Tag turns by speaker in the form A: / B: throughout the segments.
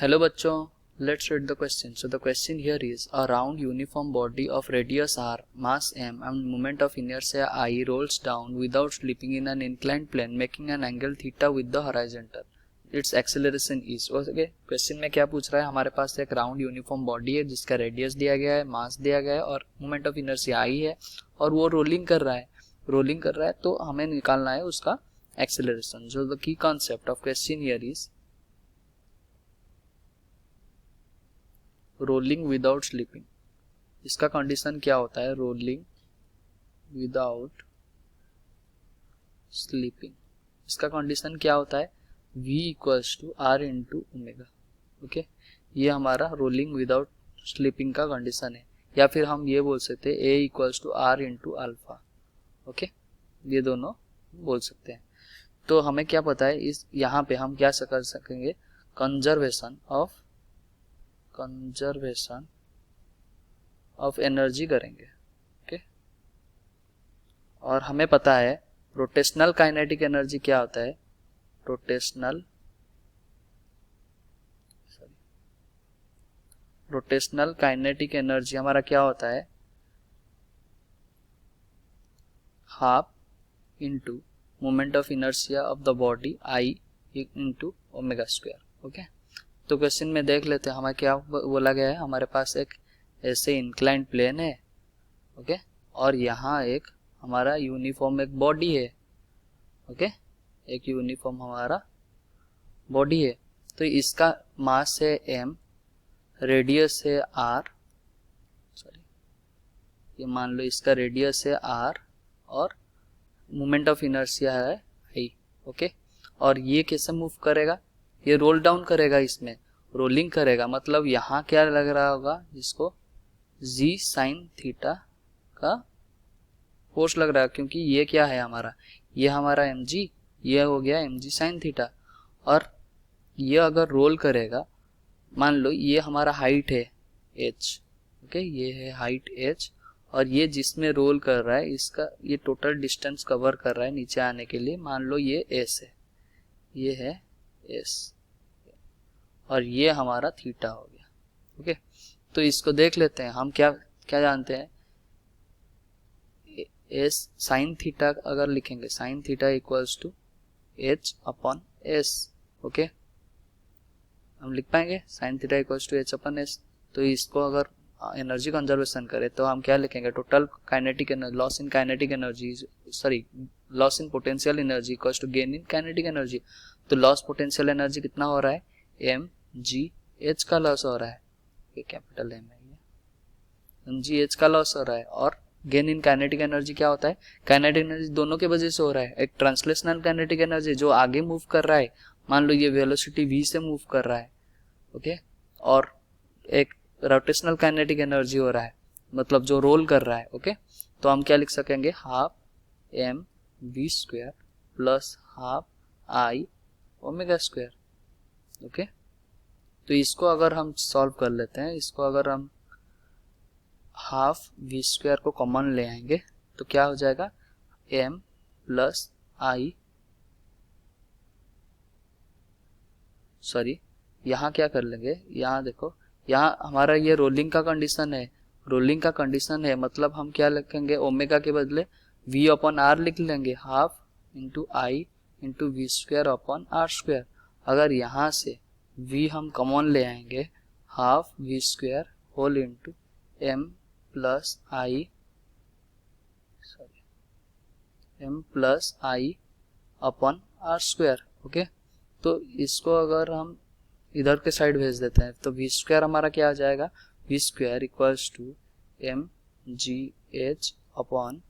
A: Hello बच्चों, let's read the question. So the question here is a round uniform body of radius r, mass m and moment of inertia I rolls down without slipping in an inclined plane making an angle theta with the horizontal. Its acceleration is. Okay, question में क्या पूछ रहा है? हमारे पास एक round uniform body है जिसका radius दिया गया है, मास दिया गया है और मोमेंट ऑफ इनर्शिया I है और वो रोलिंग कर रहा है तो हमें निकालना है उसका एक्सेलरेशन. जो द की concept of question here is rolling without slipping. इसका कंडीशन क्या होता है? Rolling without sleeping. इसका कंडीशन क्या होता है? v equals to r into omega. Okay, ये हमारा रोलिंग विदाउट स्लीपिंग का कंडीशन है, या फिर हम ये बोल सकते हैं a equals to r into alpha. Okay, ये दोनों बोल सकते हैं. तो हमें क्या पता है? इस यहाँ पे हम क्या कर सकेंगे? कंजर्वेशन ऑफ एनर्जी करेंगे. ओके, और हमें पता है रोटेशनल काइनेटिक एनर्जी क्या होता है? रोटेशनल काइनेटिक एनर्जी हमारा क्या होता है? Half into moment of inertia of the body I into omega square. Okay, तो क्वेश्चन में देख लेते हैं हमें क्या बोला गया है. हमारे पास एक ऐसे इंक्लाइंड प्लेन है. ओके, और यहाँ एक हमारा यूनिफॉर्म एक बॉडी है. ओके, एक यूनिफॉर्म हमारा बॉडी है. तो इसका मास है m, रेडियस है r, ये मान लो इसका रेडियस है r और मोमेंट ऑफ इनर्शिया है i. ओके, और ये कैसे मूव करेगा? ये रोल डाउन करेगा, इसमें रोलिंग करेगा. मतलब यहाँ क्या लग रहा होगा? इसको g साइन थीटा का फोर्स लग रहा है, क्योंकि ये क्या है हमारा? ये हमारा mg, ये हो गया mg साइन थीटा. और ये अगर रोल करेगा, मान लो ये हमारा हाइट है h. ओके, ये है हाइट h और ये जिसमें रोल कर रहा है इसका ये टोटल डिस्टेंस कवर कर रहा है नीचे आने के लिए. मान लो ये s है, ये है s और ये हमारा थीटा हो गया. ओके, तो इसको देख लेते हैं. हम क्या जानते हैं? s साइन थीटा अगर लिखेंगे, sine theta equals to h upon s. Okay, हम लिख पाएंगे sine theta equals to h upon s. तो इसको अगर एनर्जी कंजर्वेशन करें तो हम क्या लिखेंगे? Total kinetic energy, loss in kinetic energy, loss in potential energy equals to gain in kinetic energy. तो लॉस पोटेंशियल एनर्जी कितना हो रहा है? mgh का लॉस हो रहा है. ये कैपिटल m है, ये mgh का लॉस हो रहा है. और गेन इन काइनेटिक एनर्जी क्या होता है? काइनेटिक एनर्जी दोनों के वजह से हो रहा है. एक ट्रांसलेशनल काइनेटिक एनर्जी जो आगे मूव कर रहा है, मान लो ये वेलोसिटी v से मूव कर रहा है. ओके, और एक रोटेशनल काइनेटिक एनर्जी हो रहा है, मतलब जो रोल कर रहा है. ओके, तो हम क्या लिख सकेंगे? Half m v square plus half i omega square. Okay, तो इसको अगर हम सॉल्व कर लेते हैं, इसको अगर हम हाफ v स्क्वायर को कॉमन ले आएंगे तो क्या हो जाएगा? m प्लस आई, सॉरी यहाँ क्या कर लेंगे? यहाँ देखो, यहाँ हमारा ये रोलिंग का कंडीशन है, मतलब हम क्या लिखेंगे? ओमेगा के बदले v अपॉन r लिख लेंगे. Half into I into v square upon r square. अगर यहाँ से v हम कॉमन ले आएंगे, half v square whole into m plus I upon r square. Okay, तो इसको अगर हम इधर के साइड भेज देते हैं तो वी स्क्वायर हमारा क्या आ जाएगा? V square equals to m g h upon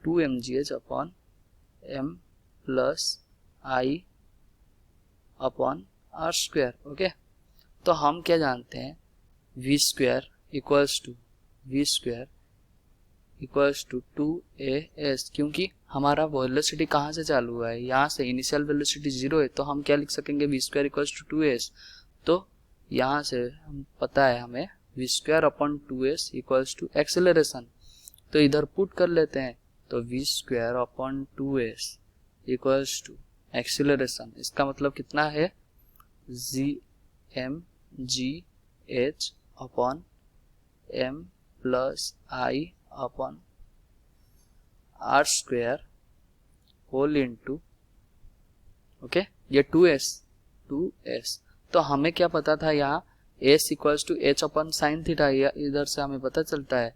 A: 2mgh upon m plus I upon r square. Okay, तो हम क्या जानते हैं? We square equals to 2as, क्योंकि हमारा वेलोसिटी कहाँ से चालू हुआ है? यहाँ से. इनिशियल वेलोसिटी 0 है, तो हम क्या लिख सकेंगे? V square equals to 2s. तो यहाँ से हम पता है हमें v square upon 2s equals to acceleration. तो इधर पुट कर लेते हैं, तो v square upon 2s equals to acceleration. इसका मतलब कितना है? M g h upon m plus I upon r square whole into, okay, ये 2s। तो हमें क्या पता था यहाँ s equals to h upon sine theta, इधर से हमें पता चलता है।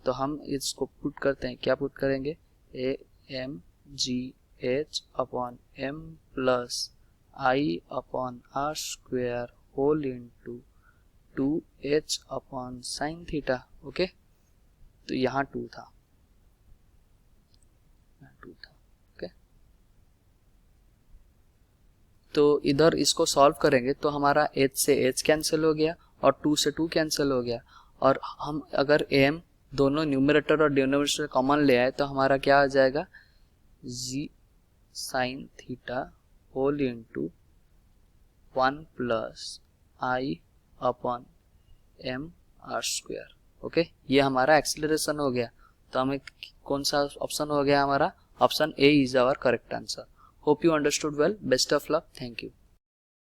A: तो हम इसको पुट करते हैं, क्या पुट करेंगे, a m g h upon m plus I upon r square whole into 2h upon sine theta, okay. तो यहाँ 2 था, ओके। तो इधर इसको सॉल्व करेंगे तो हमारा h से h कैंसिल हो गया और 2 से 2 कैंसिल हो गया, और हम अगर m दोनों न्यूमरेटर और डिनोमिनेटर कॉमन ले आए तो हमारा क्या आ जाएगा, g sine theta whole into 1 plus I upon M R square, okay. ये हमारा एक्सीलरेशन हो गया। तो हमें कौन सा ऑप्शन हो गया, हमारा option A is our correct answer. Hope you understood well. Best of luck. Thank you.